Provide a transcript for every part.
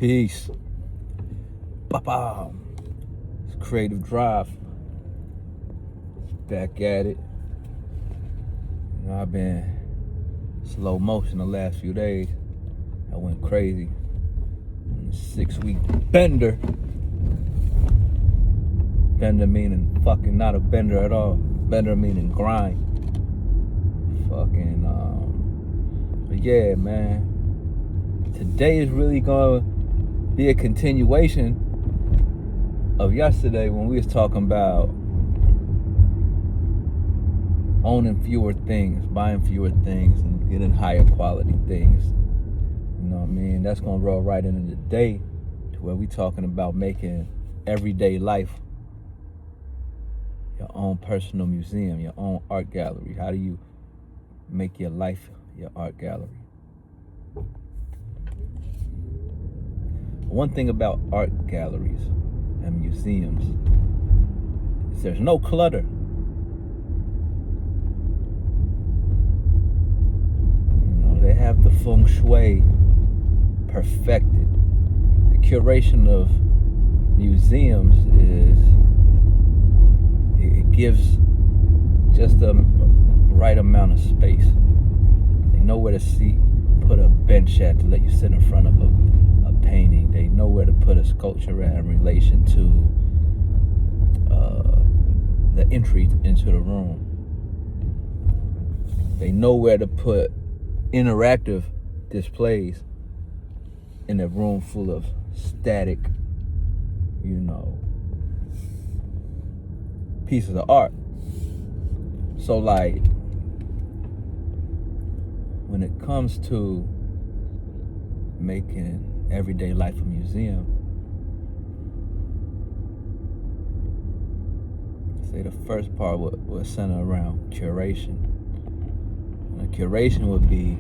Peace. Ba-bam. It's Creative Drive. Back at it. I've been slow motion the last few days. I went crazy. 6-week bender. Bender meaning fucking not a bender at all. Bender meaning grind. But yeah, man. Today is really gonna be a continuation of yesterday when we was talking about owning fewer things, buying fewer things, and getting higher quality things. You know what I mean? That's gonna roll right into the day to where we talking about making everyday life your own personal museum, your own art gallery. How do you make your life your art gallery? One thing about art galleries and museums is there's no clutter. They have the feng shui perfected. The curation of museums it gives just the right amount of space. They know where to put a bench at to let you sit in front of a painting. They know where to put a sculpture at in relation to the entry into the room. They know where to put interactive displays in a room full of static, pieces of art. So like, when it comes to making everyday life a museum, say the first part would center around curation. And curation would be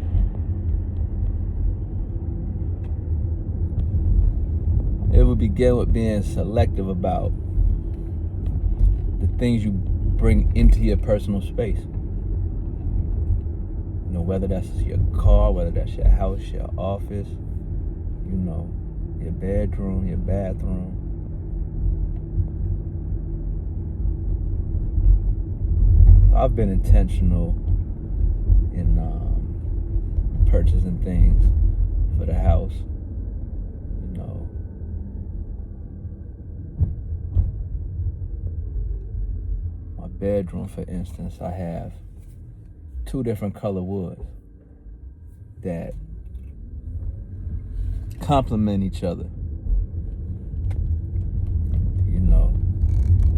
begin with being selective about the things you bring into your personal space. Whether that's your car, whether that's your house, your office, your bedroom, your bathroom. I've been intentional in purchasing things for the house. My bedroom, for instance, I have 2 different color woods that complement each other.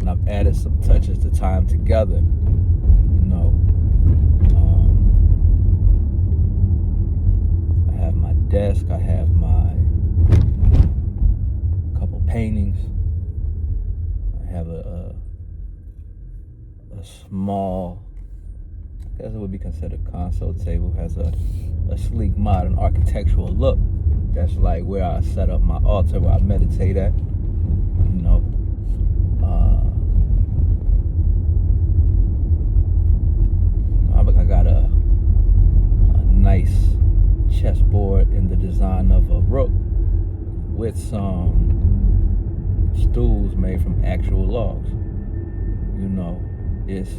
And I've added some touches to tie them together. I have my desk, I have my couple paintings, I have a small, I guess it would be considered console table, has a sleek modern architectural look. That's like where I set up my altar, where I meditate at. I got a nice chessboard in the design of a rook with some stools made from actual logs. It's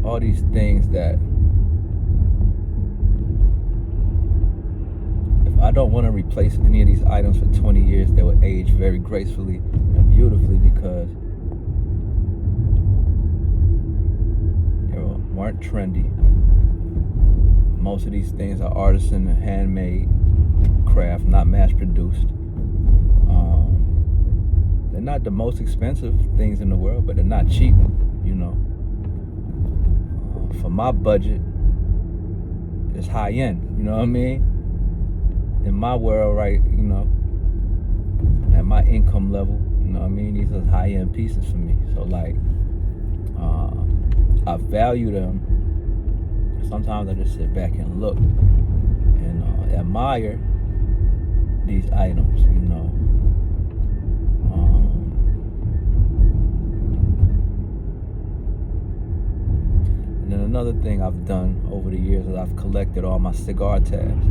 all these things that if I don't want to replace any of these items for 20 years, they will age very gracefully and beautifully because they weren't trendy. Most of these things are artisan and handmade craft, not mass produced. They're not the most expensive things in the world, but they're not cheap, For my budget, it's high end, you know what I mean? In my world, right, at my income level, these are high end pieces for me. So like, I value them. Sometimes I just sit back and look and admire these items, another thing I've done over the years is I've collected all my cigar tabs.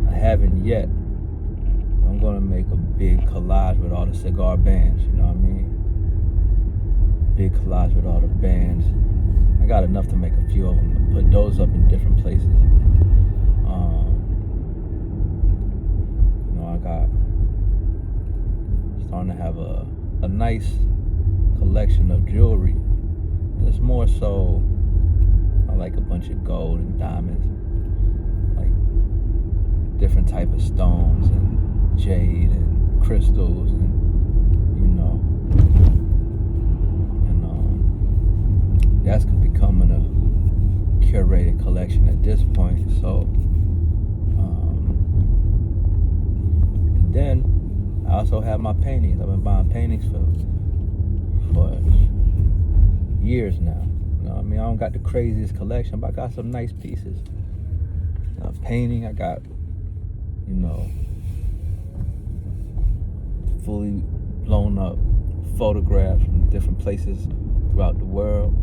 I haven't yet. I'm gonna make a big collage with all the cigar bands, you know what I mean? Big collage with all the bands. I got enough to make a few of them. Put those up in different places. I got starting to have a nice collection of jewelry. And it's more so I like a bunch of gold and diamonds, like different type of stones and jade and crystals, and that's becoming a curated collection at this point. So and then I also have my paintings. I've been buying paintings for years now. You know what I mean? I don't got the craziest collection, but I got some nice pieces. Painting, I got, fully blown up photographs from different places throughout the world.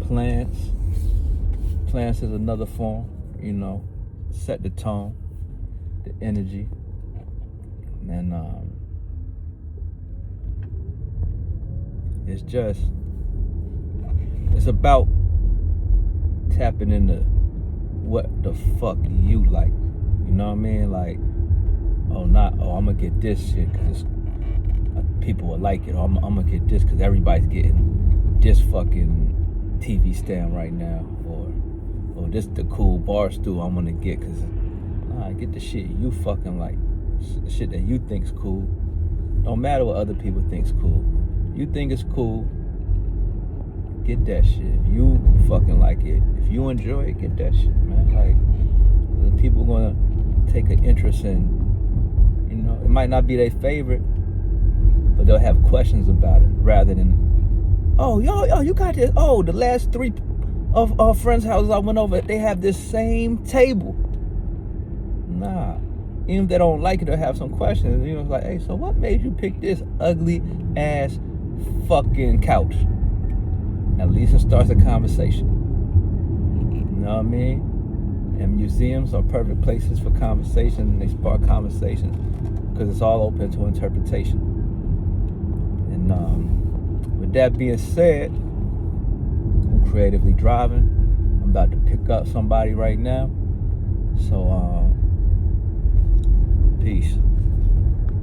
Plants. Plants is another form, set the tone, the energy. And it's about tapping into what the fuck you like. You know what I mean? Like, I'm gonna get this shit because people will like it. Or I'm gonna get this because everybody's getting this fucking TV stand right now. Or this the cool bar stool I'm gonna get because get the shit you fucking like. The shit that you think's cool. Don't matter what other people think's cool. You think it's cool, get that shit. If you fucking like it, if you enjoy it, get that shit, man. Like, the people gonna take an interest in, it might not be their favorite, but they'll have questions about it rather than, oh, yo, you got this. Oh, the last 3 of our friends' houses I went over, they have this same table. Nah. Even if they don't like it, they'll have some questions. It's like, hey, so what made you pick this ugly ass fucking couch? At least it starts a conversation. You know what I mean? And museums are perfect places for conversation, and they spark conversations because it's all open to interpretation. And with that being said, I'm creatively driving. I'm about to pick up somebody right now. So, peace.